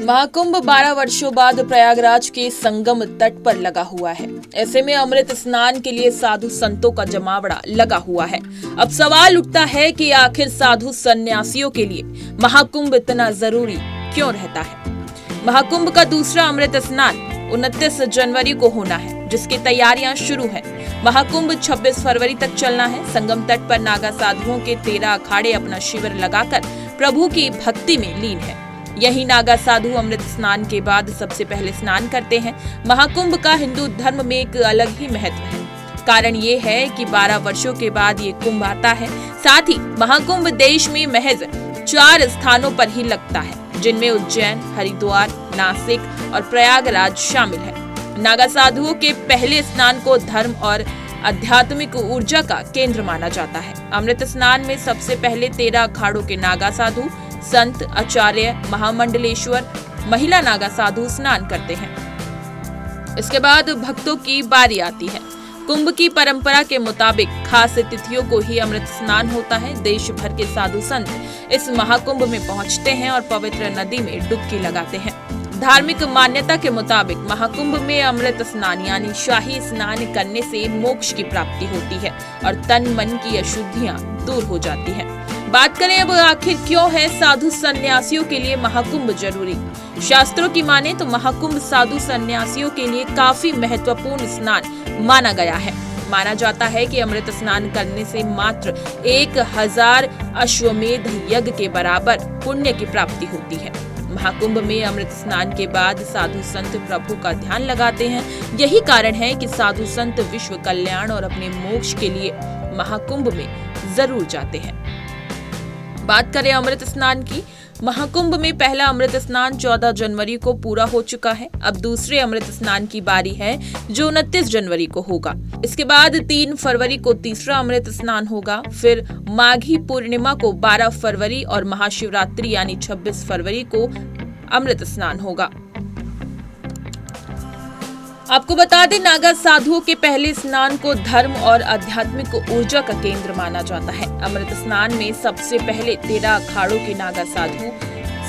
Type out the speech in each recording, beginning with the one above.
महाकुंभ 12 वर्षों बाद प्रयागराज के संगम तट पर लगा हुआ है। ऐसे में अमृत स्नान के लिए साधु संतों का जमावड़ा लगा हुआ है। अब सवाल उठता है कि आखिर साधु सन्यासियों के लिए महाकुंभ इतना जरूरी क्यों रहता है। महाकुंभ का दूसरा अमृत स्नान 29 जनवरी को होना है, जिसकी तैयारियां शुरू हैं। महाकुंभ 26 फरवरी तक चलना है। संगम तट पर नागा साधुओं के 13 अखाड़े अपना शिविर लगाकर प्रभु की भक्ति में लीन है। यही नागा साधु अमृत स्नान के बाद सबसे पहले स्नान करते हैं। महाकुंभ का हिंदू धर्म में एक अलग ही महत्व है। कारण ये है कि 12 वर्षों के बाद ये कुंभ आता है। साथ ही महाकुंभ देश में महज 4 स्थानों पर ही लगता है, जिनमें उज्जैन, हरिद्वार, नासिक और प्रयागराज शामिल है। नागा साधुओं के पहले स्नान को धर्म और आध्यात्मिक ऊर्जा का केंद्र माना जाता है। अमृत स्नान में सबसे पहले 13 अखाड़ों के नागा साधु, संत, आचार्य, महामंडलेश्वर, महिला नागा साधु स्नान करते हैं। इसके बाद भक्तों की बारी आती है। कुंभ की परंपरा के मुताबिक खास तिथियों को ही अमृत स्नान होता है। देश भर के साधु संत इस महाकुंभ में पहुंचते हैं और पवित्र नदी में डुबकी लगाते हैं। धार्मिक मान्यता के मुताबिक महाकुंभ में अमृत स्नान यानी शाही स्नान करने से मोक्ष की प्राप्ति होती है और तन मन की अशुद्धियां दूर हो जाती हैं। बात करें अब आखिर क्यों है साधु सन्यासियों के लिए महाकुंभ जरूरी। शास्त्रों की माने तो महाकुंभ साधु सन्यासियों के लिए काफी महत्वपूर्ण स्नान माना गया है। माना जाता है कि अमृत स्नान करने से मात्र 1000 अश्वमेध यज्ञ के बराबर पुण्य की प्राप्ति होती है। महाकुंभ में अमृत स्नान के बाद साधु संत प्रभु का ध्यान लगाते हैं। यही कारण है कि साधु संत विश्व कल्याण और अपने मोक्ष के लिए महाकुंभ में जरूर जाते हैं। बात करें अमृत स्नान की, महाकुंभ में पहला अमृत स्नान 14 जनवरी को पूरा हो चुका है। अब दूसरे अमृत स्नान की बारी है, जो 29 जनवरी को होगा। इसके बाद 3 फरवरी को तीसरा अमृत स्नान होगा। फिर माघी पूर्णिमा को 12 फरवरी और महाशिवरात्रि यानी 26 फरवरी को अमृत स्नान होगा। आपको बता दें, नागा साधुओं के पहले स्नान को धर्म और आध्यात्मिक ऊर्जा का केंद्र माना जाता है। अमृत स्नान में सबसे पहले 13 अखाड़ों के नागा साधु,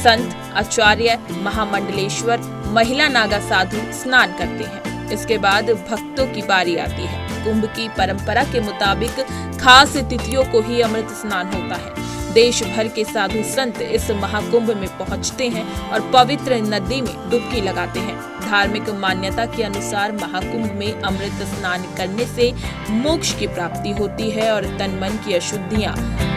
संत, आचार्य, महामंडलेश्वर, महिला नागा साधु स्नान करते हैं। इसके बाद भक्तों की बारी आती है। कुंभ की परंपरा के मुताबिक खास तिथियों को ही अमृत स्नान होता है। देश भर के साधु संत इस महाकुंभ में पहुंचते हैं और पवित्र नदी में डुबकी लगाते हैं। धार्मिक मान्यता के अनुसार महाकुंभ में अमृत स्नान करने से मोक्ष की प्राप्ति होती है और तन मन की अशुद्धियां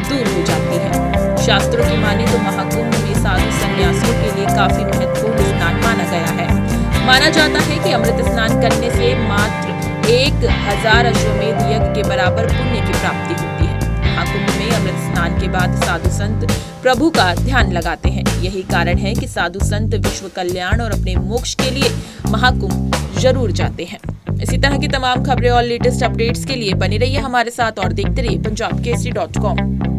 दूर हो जाती हैं। शास्त्रों की माने तो महाकुंभ में साधु सन्यासियों के लिए काफी महत्वपूर्ण स्नान माना गया है। माना जाता है कि अमृत स्नान करने से मात्र 1000 अश्वमेध यज्ञ के बराबर पुण्य की प्राप्ति होती है। महाकुंभ में अमृत स्नान के बाद साधु संत प्रभु का ध्यान लगाते हैं। यही कारण है कि साधु संत विश्व कल्याण और अपने मोक्ष के लिए महाकुंभ जरूर जाते हैं। इसी तरह की तमाम खबरें और लेटेस्ट अपडेट्स के लिए बने रहिए हमारे साथ और देखते रहिए punjabkesari.com।